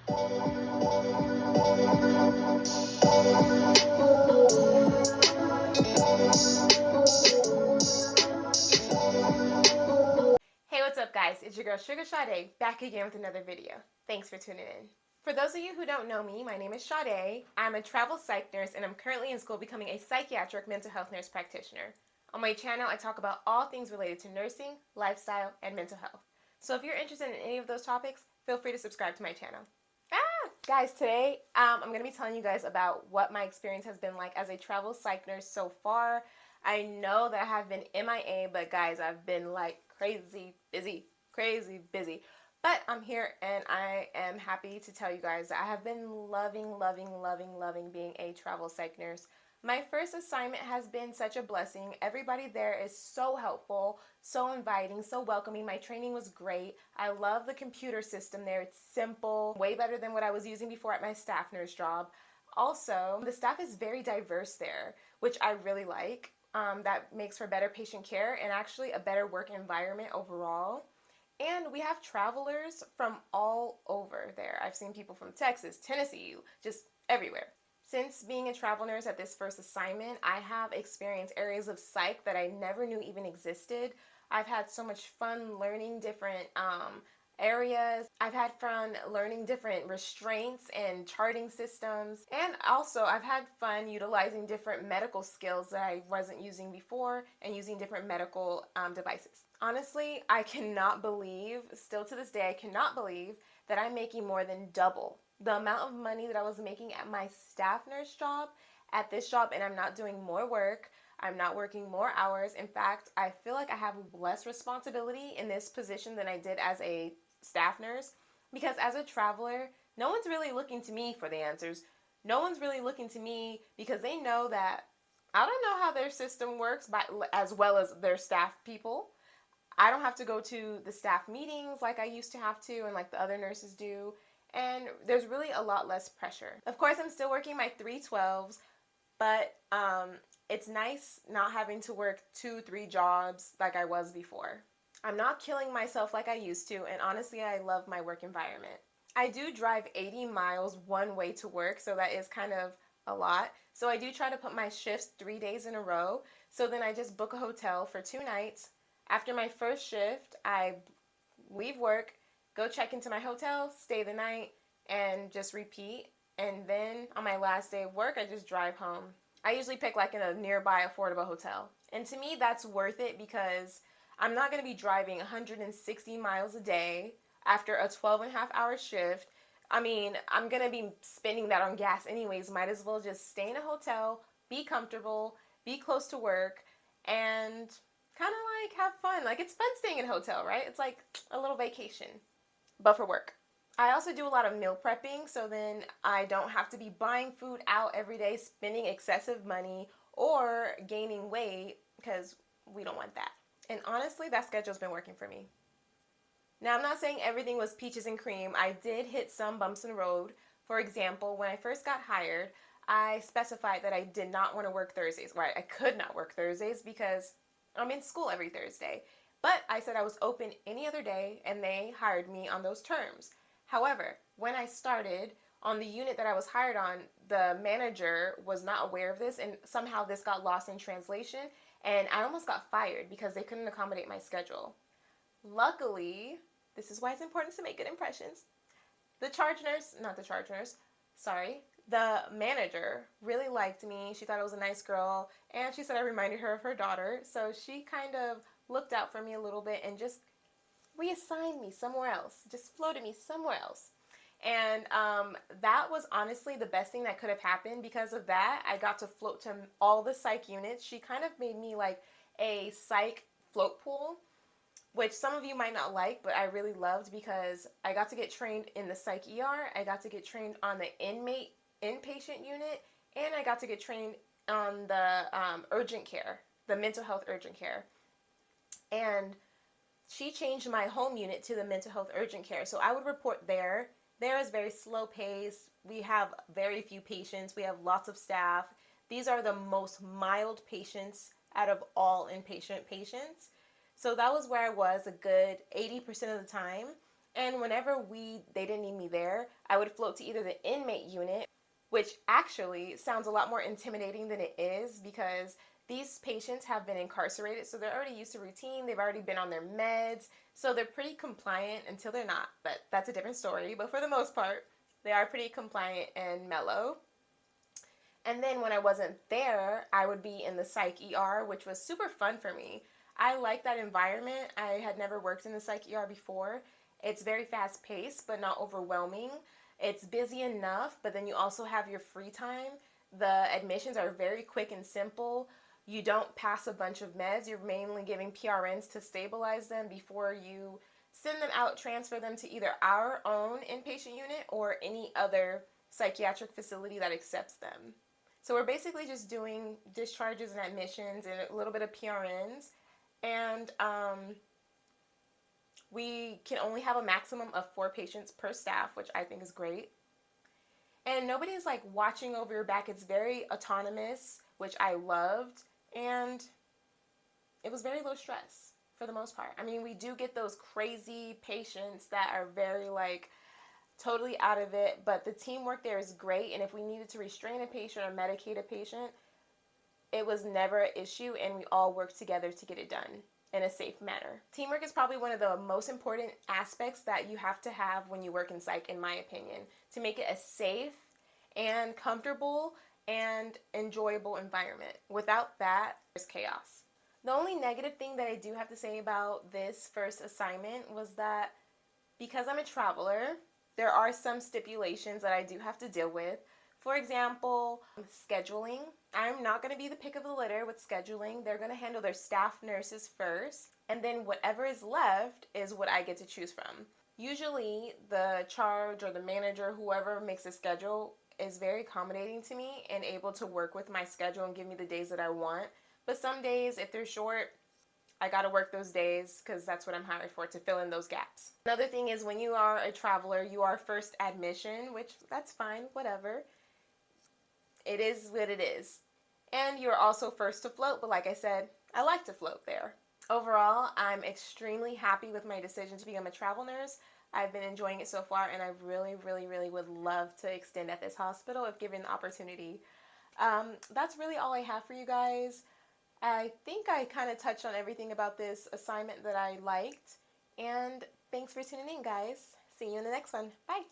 Hey, what's up guys? It's your girl Sugar Sade back again with another video. Thanks for tuning in. For those of you who don't know me, my name is Sade. I'm a travel psych nurse and I'm currently in school becoming a psychiatric mental health nurse practitioner. On my channel, I talk about all things related to nursing, lifestyle, and mental health. So if you're interested in any of those topics, feel free to subscribe to my channel. Guys, today I'm going to be telling you guys about what my experience has been like as a travel psych nurse so far. I know that I have been MIA, but guys, I've been like crazy busy. But I'm here and I am happy to tell you guys that I have been loving being a travel psych nurse. My first assignment has been such a blessing. Everybody there is so helpful, so inviting, so welcoming. My training was great. I love the computer system there. It's simple, way better than what I was using before at my staff nurse job. Also, the staff is very diverse there, which I really like. That makes for better patient care and actually a better work environment overall. And we have travelers from all over there. I've seen people from Texas, Tennessee, just everywhere. Since being a travel nurse at this first assignment, I have experienced areas of psych that I never knew even existed. I've had so much fun learning different areas. I've had fun learning different restraints and charting systems. And also, I've had fun utilizing different medical skills that I wasn't using before and using different medical devices. Honestly, I cannot believe, still to this day, I cannot believe that I'm making more than double the amount of money that I was making at my staff nurse job at this job, and I'm not doing more work. I'm not working more hours. In fact, I feel like I have less responsibility in this position than I did as a staff nurse, because as a traveler, no one's really looking to me for the answers. No one's really looking to me because they know that I don't know how their system works as well as their staff people. I don't have to go to the staff meetings like I used to have to and like the other nurses do. And there's really a lot less pressure. Of course, I'm still working my 312s, but it's nice not having to work 2, 3 jobs like I was before. I'm not killing myself like I used to, and honestly, I love my work environment. I do drive 80 miles one way to work, so that is kind of a lot. So I do try to put my shifts 3 days in a row. So then I just book a hotel for 2 nights. After my first shift, I leave work, go check into my hotel, stay the night, and just repeat. And then on my last day of work, I just drive home. I usually pick like in a nearby affordable hotel. And to me, that's worth it because I'm not going to be driving 160 miles a day after a 12.5 hour shift. I mean, I'm going to be spending that on gas anyways. Might as well just stay in a hotel, be comfortable, be close to work, and kind of like have fun. Like, it's fun staying in a hotel, right? It's like a little vacation, but for work. I also do a lot of meal prepping, so then I don't have to be buying food out every day, spending excessive money, or gaining weight, because we don't want that. And honestly, that schedule's been working for me. Now, I'm not saying everything was peaches and cream. I did hit some bumps in the road. For example, when I first got hired, I specified that I did not want to work Thursdays. Right, I could not work Thursdays because I'm in school every Thursday. But I said I was open any other day, and they hired me on those terms. However, when I started on the unit that I was hired on, the manager was not aware of this, and somehow this got lost in translation, and I almost got fired because they couldn't accommodate my schedule. Luckily, this is why it's important to make good impressions. The manager really liked me. She thought I was a nice girl, and she said I reminded her of her daughter. So she kind of looked out for me a little bit and just reassigned me somewhere else, just floated me somewhere else. And that was honestly the best thing that could have happened. Because of that, I got to float to all the psych units. She kind of made me like a psych float pool, which some of you might not like, but I really loved because I got to get trained in the psych ER, I got to get trained on the inpatient unit, and I got to get trained on the urgent care, the mental health urgent care. And she changed my home unit to the mental health urgent care. So I would report there. There is very slow pace. We have very few patients. We have lots of staff. These are the most mild patients out of all inpatient patients. So that was where I was a good 80% of the time. And whenever they didn't need me there, I would float to either the inmate unit, which actually sounds a lot more intimidating than it is because these patients have been incarcerated, so they're already used to routine, they've already been on their meds, so they're pretty compliant until they're not, but that's a different story. But for the most part, they are pretty compliant and mellow. And then when I wasn't there, I would be in the psych ER, which was super fun for me. I like that environment. I had never worked in the psych ER before. It's very fast paced, but not overwhelming. It's busy enough, but then you also have your free time. The admissions are very quick and simple. You don't pass a bunch of meds. You're mainly giving PRNs to stabilize them before you send them out, transfer them to either our own inpatient unit or any other psychiatric facility that accepts them. So we're basically just doing discharges and admissions and a little bit of PRNs. And we can only have a maximum of 4 patients per staff, which I think is great. And nobody's like watching over your back. It's very autonomous, which I loved. And it was very low stress for the most part. I mean, we do get those crazy patients that are very like totally out of it, but the teamwork there is great. And if we needed to restrain a patient or medicate a patient, it was never an issue, and we all worked together to get it done in a safe manner. Teamwork is probably one of the most important aspects that you have to have when you work in psych, in my opinion, to make it a safe and comfortable and enjoyable environment. Without that, there's chaos. The only negative thing that I do have to say about this first assignment was that because I'm a traveler, there are some stipulations that I do have to deal with. For example, scheduling. I'm not going to be the pick of the litter with scheduling. They're going to handle their staff nurses first, and then whatever is left is what I get to choose from. Usually, the charge or the manager, whoever makes the schedule, is very accommodating to me and able to work with my schedule and give me the days that I want. But some days, if they're short, I gotta work those days because that's what I'm hired for, to fill in those gaps. Another thing is when you are a traveler, you are first admission, which that's fine, whatever. It is what it is. And you're also first to float, but like I said, I like to float there. Overall, I'm extremely happy with my decision to become a travel nurse. I've been enjoying it so far, and I really, really, really would love to extend at this hospital if given the opportunity. That's really all I have for you guys. I think I kind of touched on everything about this assignment that I liked. And thanks for tuning in, guys. See you in the next one. Bye.